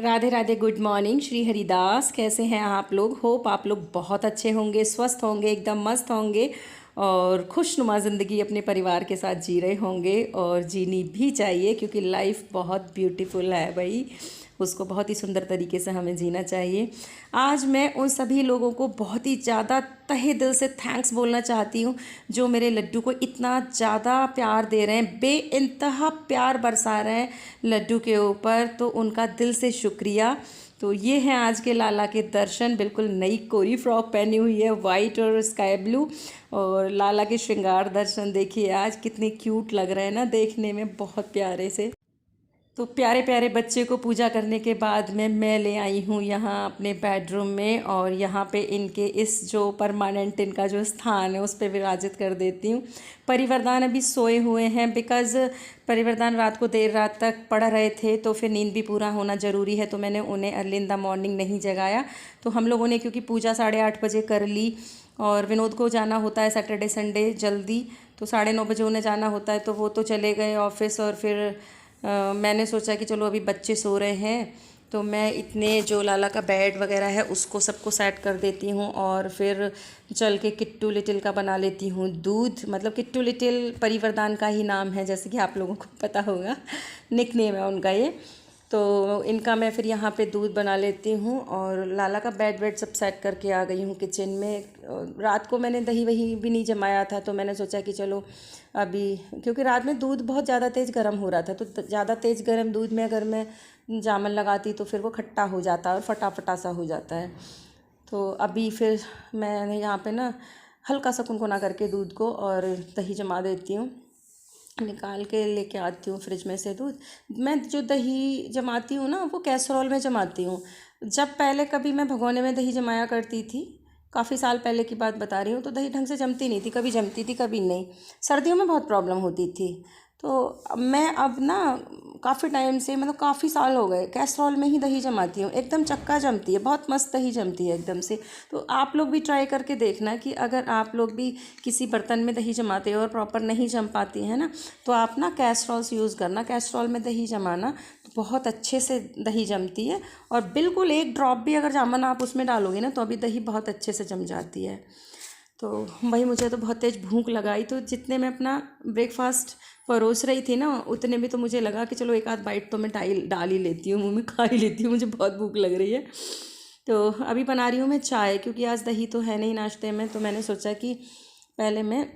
Radhe Radhe, good morning. Shri Haridas, कैसे हैं आप लोग? होप आप लोग बहुत अच्छे होंगे, स्वस्थ होंगे, एकदम मस्त होंगे और खुशनुमा ज़िंदगी अपने परिवार के साथ जी रहे होंगे। और जीनी भी चाहिए क्योंकि लाइफ बहुत ब्यूटीफुल है भाई, उसको बहुत ही सुंदर तरीके से हमें जीना चाहिए। आज मैं उन सभी लोगों को बहुत ही ज़्यादा तहे दिल से थैंक्स बोलना चाहती हूँ जो मेरे लड्डू को इतना ज़्यादा प्यार दे रहे हैं, बेइंतहा प्यार बरसा रहे हैं लड्डू के ऊपर। तो उनका दिल से शुक्रिया। तो ये हैं आज के लाला के दर्शन। बिल्कुल नई कोरी फ्रॉक पहनी हुई है, वाइट और स्काई ब्लू। और लाला के श्रृंगार दर्शन देखिए आज कितने क्यूट लग रहे हैं ना, देखने में बहुत प्यारे से। तो प्यारे प्यारे बच्चे को पूजा करने के बाद में मैं ले आई हूँ यहाँ अपने बेडरूम में, और यहाँ पे इनके इस जो परमानेंट इनका जो स्थान है उस पर विराजित कर देती हूँ। परिवरदान अभी सोए हुए हैं, बिकॉज़ परिवरदान रात को देर रात तक पढ़ रहे थे, तो फिर नींद भी पूरा होना ज़रूरी है, तो मैंने उन्हें अर्ली इन द मॉर्निंग नहीं जगाया। तो हम लोगों ने क्योंकि पूजा 8:30 बजे कर ली और विनोद को जाना होता है सैटरडे संडे जल्दी, तो 9:30 बजे उन्हें जाना होता है, तो वो तो चले गए ऑफिस। और फिर मैंने सोचा कि चलो अभी बच्चे सो रहे हैं तो मैं इतने जो लाला का बेड वगैरह है उसको सबको सेट कर देती हूँ, और फिर चल के किट्टू लिटिल का बना लेती हूँ दूध। मतलब किट्टू लिटिल परिवरदान का ही नाम है, जैसे कि आप लोगों को पता होगा, निक नेम है उनका ये। तो इनका मैं फिर यहाँ पे दूध बना लेती हूँ, और लाला का बेड वेड सब सेट करके आ गई हूँ किचन में। रात को मैंने दही वही भी नहीं जमाया था, तो मैंने सोचा कि चलो अभी, क्योंकि रात में दूध बहुत ज़्यादा तेज़ गर्म हो रहा था, तो ज़्यादा तेज़ गर्म दूध में अगर मैं जामन लगाती तो फिर वो खट्टा हो जाता है और फटाफटा सा हो जाता है। तो अभी फिर मैंने यहाँ पे ना हल्का सा कुनकुना करके दूध को और दही जमा देती हूँ, निकाल के लेके आती हूँ फ्रिज में से दूध। मैं जो दही जमाती हूँ ना वो कैसरोल में जमाती हूँ। जब पहले कभी मैं भगोने में दही जमाया करती थी, काफ़ी साल पहले की बात बता रही हूँ, तो दही ढंग से जमती नहीं थी, कभी जमती थी कभी नहीं। सर्दियों में बहुत प्रॉब्लम होती थी। तो मैं अब ना काफ़ी टाइम से, मतलब काफ़ी साल हो गए, कैसरोल में ही दही जमाती हूँ। एकदम चक्का जमती है, बहुत मस्त दही जमती है एकदम से। तो आप लोग भी ट्राई करके देखना कि अगर आप लोग भी किसी बर्तन में दही जमाते हो और प्रॉपर नहीं जम पाती है ना, तो आप ना कैसरोल से यूज़ करना, कैसरोल में दही जमाना, तो बहुत अच्छे से दही जमती है। और बिल्कुल एक ड्रॉप भी अगर जामन आप उसमें डालोगे ना तो अभी दही बहुत अच्छे से जम जाती है। तो भाई मुझे तो बहुत तेज़ भूख लगाई, तो जितने मैं अपना ब्रेकफास्ट परोस रही थी ना उतने में तो मुझे लगा कि चलो एक आध बाइट तो मैं डाल ही लेती हूँ, मुँह में खा ही लेती हूँ, मुझे बहुत भूख लग रही है। तो अभी बना रही हूँ मैं चाय, क्योंकि आज दही तो है नहीं नाश्ते में, तो मैंने सोचा कि पहले मैं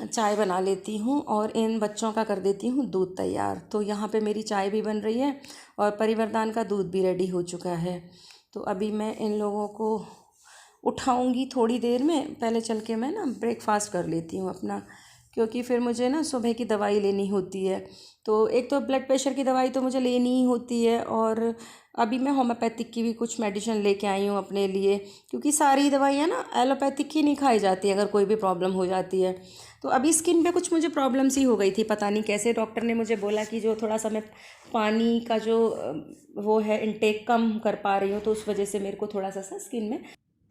चाय बना लेती हूँ और इन बच्चों का कर देती हूँ दूध तैयार। तो यहाँ पे मेरी चाय भी बन रही है और परिवरदान का दूध भी रेडी हो चुका है। तो अभी मैं इन लोगों को उठाऊंगी थोड़ी देर में। पहले चल के मैं ना ब्रेकफास्ट कर लेती हूँ अपना, क्योंकि फिर मुझे ना सुबह की दवाई लेनी होती है। तो एक तो ब्लड प्रेशर की दवाई तो मुझे लेनी ही होती है, और अभी मैं होम्योपैथिक की भी कुछ मेडिसिन लेके आई हूँ अपने लिए, क्योंकि सारी दवाइयाँ ना एलोपैथिक ही नहीं खाई जाती अगर कोई भी प्रॉब्लम हो जाती है। तो अभी स्किन पे कुछ मुझे प्रॉब्लम सी हो गई थी, पता नहीं कैसे। डॉक्टर ने मुझे बोला कि जो थोड़ा सा मैं पानी का जो वो है इनटेक कम कर पा रही हूँ, तो उस वजह से मेरे को थोड़ा सा स्किन में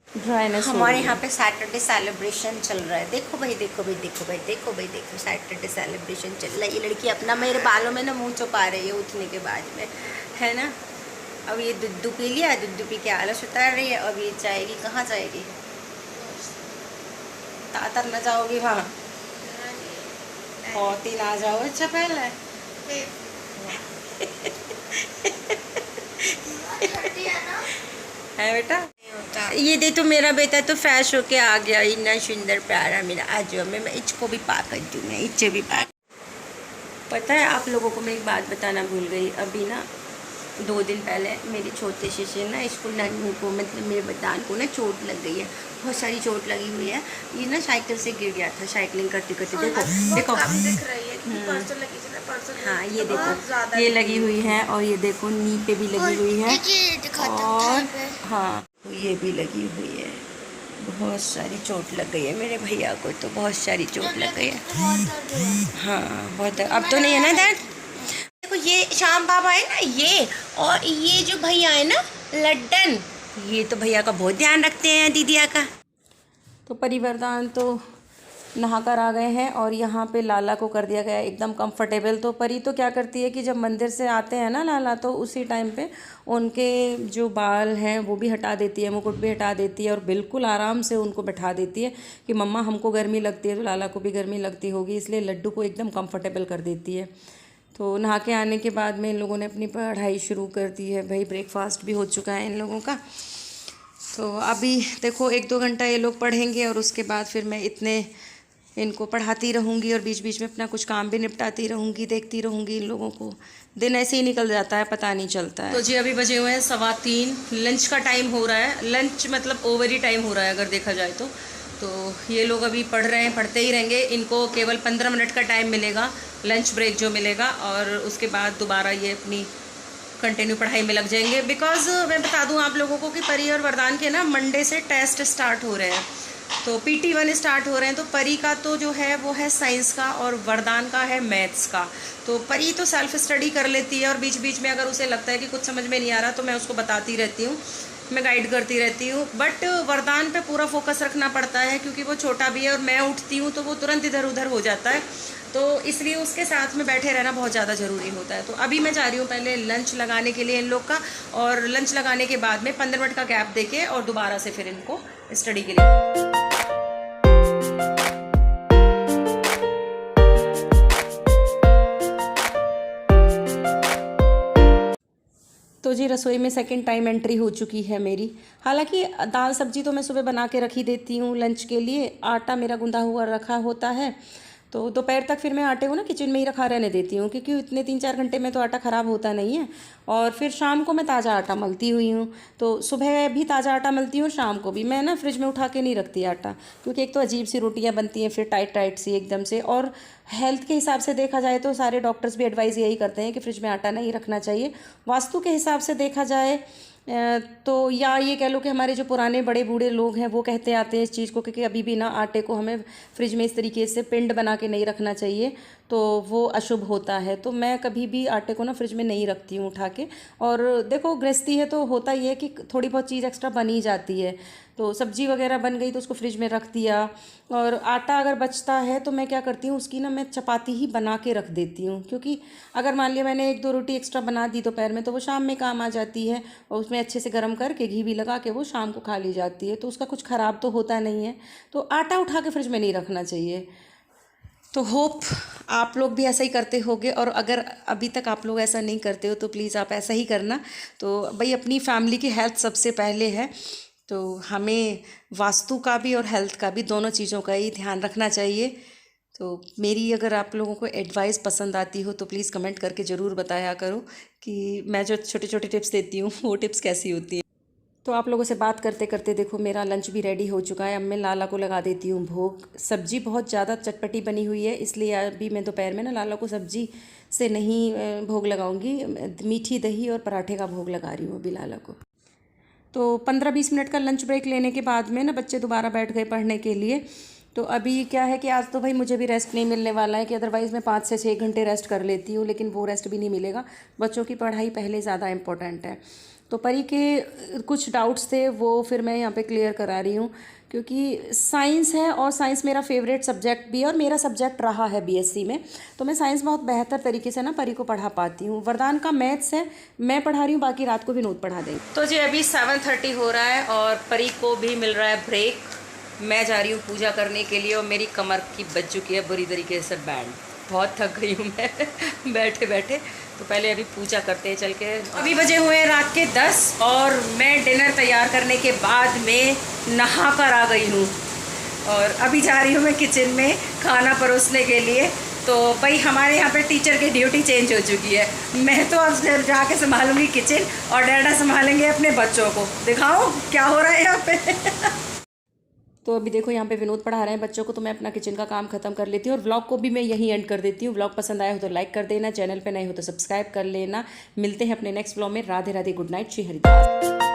ड्राइनेस हो हमारे रही यहाँ है। पे सैटरडे सेलिब्रेशन चल रहा है। देखो भाई, देखो भाई, देखो भाई, देखो भाई, देखो सैटरडे सेलिब्रेशन चल रहा है। ये लड़की अपना मेरे बालों में ना मुंह छुपा रही है उठने के बाद में, है ना। अब ये दूध पी लिया, दूध पी के आलस उतार रही है। अब ये जाएगी कहाँ जाएगी? तातर न जाओगी वहाँ और तीन आ जाओ। अच्छा पहले है बेटा, ये दे तो मेरा बेटा तो फ्रेश होके आ गया, इतना सुंदर प्यारा मेरा। आज मैं इसको भी पाक कर दूँ, मैं इसे भी पाक। पता है आप लोगों को मैं एक बात बताना भूल गई। अभी ना 2 दिन पहले मेरी छोटे शीशे ना इसको नन्नू को, मतलब मेरे बदान को ना चोट लग गई है, बहुत सारी चोट लगी हुई है। ये ना साइकिल से गिर गया था साइकिलिंग करते करते। देखो देखो, दिख रही है कि परसों लगी थी ना, परसों हाँ ये देखो, ये लगी हुई है, और ये देखो नी पे भी लगी हुई है, और हाँ ये भी लगी हुई है। बहुत सारी चोट लग गई है मेरे भैया को, तो बहुत सारी चोट लग गई है। हाँ बहुत, अब तो नहीं है ना दर्द। देखो ये श्याम बाबा है ना ये, और ये जो भैया है ना लड्डन, ये तो भैया का बहुत ध्यान रखते हैं दीदिया का। तो परिवरदान तो नहाकर आ गए हैं और यहाँ पे लाला को कर दिया गया है एकदम कंफर्टेबल। तो परी तो क्या करती है कि जब मंदिर से आते हैं ना लाला, तो उसी टाइम पे उनके जो बाल हैं वो भी हटा देती है, मुकुट भी हटा देती है और बिल्कुल आराम से उनको बैठा देती है कि मम्मा हमको गर्मी लगती है तो लाला को भी गर्मी लगती होगी, इसलिए लड्डू को एकदम कंफर्टेबल कर देती है। तो नहा के आने के बाद में इन लोगों ने अपनी पढ़ाई शुरू कर दी है। भाई ब्रेकफास्ट भी हो चुका है इन लोगों का। तो अभी देखो 1-2 घंटा ये लोग पढ़ेंगे और उसके बाद फिर मैं इनको पढ़ाती रहूँगी और बीच बीच में अपना कुछ काम भी निपटाती रहूँगी, देखती रहूँगी इन लोगों को। दिन ऐसे ही निकल जाता है, पता नहीं चलता है। तो जी अभी बजे हुए हैं 3:15, लंच का टाइम हो रहा है। लंच मतलब ओवर ही टाइम हो रहा है अगर देखा जाए तो ये लोग अभी पढ़ रहे हैं, पढ़ते ही रहेंगे। इनको केवल 15 मिनट का टाइम मिलेगा, लंच ब्रेक जो मिलेगा, और उसके बाद दोबारा ये अपनी कंटिन्यू पढ़ाई में लग जाएंगे। बिकॉज मैं बता दूं आप लोगों को कि परी और वरदान के ना मंडे से टेस्ट स्टार्ट हो रहे हैं, तो PT1 स्टार्ट हो रहे हैं। तो परी का तो जो है वो है साइंस का और वरदान का है मैथ्स का। तो परी तो सेल्फ स्टडी कर लेती है और बीच बीच में अगर उसे लगता है कि कुछ समझ में नहीं आ रहा तो मैं उसको बताती रहती हूँ, मैं गाइड करती रहती हूँ। बट वरदान पे पूरा फोकस रखना पड़ता है क्योंकि वो छोटा भी है और मैं उठती हूँ तो वो तुरंत इधर उधर हो जाता है, तो इसलिए उसके साथ में बैठे रहना बहुत ज़्यादा ज़रूरी होता है। तो अभी मैं जा रही हूँ पहले लंच लगाने के लिए इन लोग का, और लंच लगाने के बाद में 15 मिनट का गैप देके और दोबारा से फिर इनको स्टडी के लिए। तो जी रसोई में सेकंड टाइम एंट्री हो चुकी है मेरी। हालांकि दाल सब्जी तो मैं सुबह बना के रखी देती हूँ लंच के लिए, आटा मेरा गूंदा हुआ रखा होता है, तो दोपहर तक फिर मैं आटे को ना किचन में ही रखा रहने देती हूँ क्योंकि इतने 3-4 घंटे में तो आटा ख़राब होता नहीं है। और फिर शाम को मैं ताज़ा आटा मलती हुई हूँ, तो सुबह भी ताज़ा आटा मलती हूँ, शाम को भी। मैं ना फ्रिज में उठा के नहीं रखती आटा, क्योंकि एक तो अजीब सी रोटियाँ बनती हैं फिर टाइट टाइट सी एकदम से, और हेल्थ के हिसाब से देखा जाए तो सारे डॉक्टर्स भी एडवाइस यही करते हैं कि फ्रिज में आटा नहीं रखना चाहिए। वास्तु के हिसाब से देखा जाए तो या ये कह लो कि हमारे जो पुराने बड़े बूढ़े लोग हैं वो कहते आते हैं इस चीज़ को कि अभी भी ना आटे को हमें फ्रिज में इस तरीके से पिंड बना के नहीं रखना चाहिए, तो वो अशुभ होता है। तो मैं कभी भी आटे को ना फ्रिज में नहीं रखती हूँ उठा के। और देखो गृहस्थी है तो होता ही है कि थोड़ी बहुत चीज़ एक्स्ट्रा बन ही जाती है, तो सब्जी वगैरह बन गई तो उसको फ्रिज में रख दिया। और आटा अगर बचता है तो मैं क्या करती हूँ उसकी ना मैं चपाती ही बना के रख देती हूँ, क्योंकि अगर मान लिया मैंने 1-2 रोटी एक्स्ट्रा बना दी दोपहर में तो वो शाम में काम आ जाती है, और उसमें अच्छे से गर्म करके घी भी लगा के वो शाम को खा ली जाती है, तो उसका कुछ ख़राब तो होता नहीं है। तो आटा उठा के फ्रिज में नहीं रखना चाहिए। तो होप आप लोग भी ऐसा ही करते होगे, और अगर अभी तक आप लोग ऐसा नहीं करते हो तो प्लीज़ आप ऐसा ही करना। तो भाई अपनी फैमिली की हेल्थ सबसे पहले है, तो हमें वास्तु का भी और हेल्थ का भी, दोनों चीज़ों का ही ध्यान रखना चाहिए। तो मेरी अगर आप लोगों को एडवाइस पसंद आती हो तो प्लीज़ कमेंट करके ज़रूर बताया करो कि मैं जो छोटे छोटे टिप्स देती हूँ वो टिप्स कैसी होती हैं। तो आप लोगों से बात करते करते देखो मेरा लंच भी रेडी हो चुका है। अब मैं लाला को लगा देती हूँ भोग। सब्जी बहुत ज़्यादा चटपटी बनी हुई है, इसलिए अभी मैं दोपहर में ना लाला को सब्जी से नहीं भोग लगाऊंगी, मीठी दही और पराठे का भोग लगा रही हूँ अभी लाला को। तो 15-20 मिनट का लंच ब्रेक लेने के बाद में ना बच्चे दोबारा बैठ गए पढ़ने के लिए। तो अभी क्या है कि आज तो भाई मुझे भी रेस्ट नहीं मिलने वाला है, कि अदरवाइज़ मैं 5 से 6 घंटे रेस्ट कर लेती हूँ, लेकिन वो रेस्ट भी नहीं मिलेगा। बच्चों की पढ़ाई पहले ज़्यादा इम्पोर्टेंट है। तो परी के कुछ डाउट्स थे वो फिर मैं यहाँ पे क्लियर करा रही हूँ, क्योंकि साइंस है और साइंस मेरा फेवरेट सब्जेक्ट भी है और मेरा सब्जेक्ट रहा है BSc में। तो मैं साइंस बहुत बेहतर तरीके से ना परी को पढ़ा पाती हूँ। वरदान का मैथ्स है, मैं पढ़ा रही हूँ, बाकी रात को विनोद पढ़ा देंगे। तो जी अभी 7:30 हो रहा है और परी को भी मिल रहा है ब्रेक। मैं जा रही हूँ पूजा करने के लिए और मेरी कमर की बज चुकी है बुरी तरीके से बैंड, बहुत थक गई हूँ मैं बैठे बैठे। तो पहले अभी पूजा करते हैं चल के। अभी बजे हुए हैं रात के 10 और मैं डिनर तैयार करने के बाद में नहा कर आ गई हूँ, और अभी जा रही हूँ मैं किचन में खाना परोसने के लिए। तो भाई हमारे यहाँ पे टीचर की ड्यूटी चेंज हो चुकी है। मैं तो अब जाके संभालूंगी किचन और डैडा संभालेंगे अपने बच्चों को। दिखाओ क्या हो रहा है यहाँ पे तो अभी देखो यहाँ पे विनोद पढ़ा रहे हैं बच्चों को, तो मैं अपना किचन का काम खत्म कर लेती हूँ और व्लॉग को भी मैं यहीं एंड कर देती हूँ। व्लॉग पसंद आया हो तो लाइक कर देना, चैनल पे नए हो तो सब्सक्राइब कर लेना। मिलते हैं अपने नेक्स्ट व्लॉग में। Radhe Radhe, good night, Shri Haridas.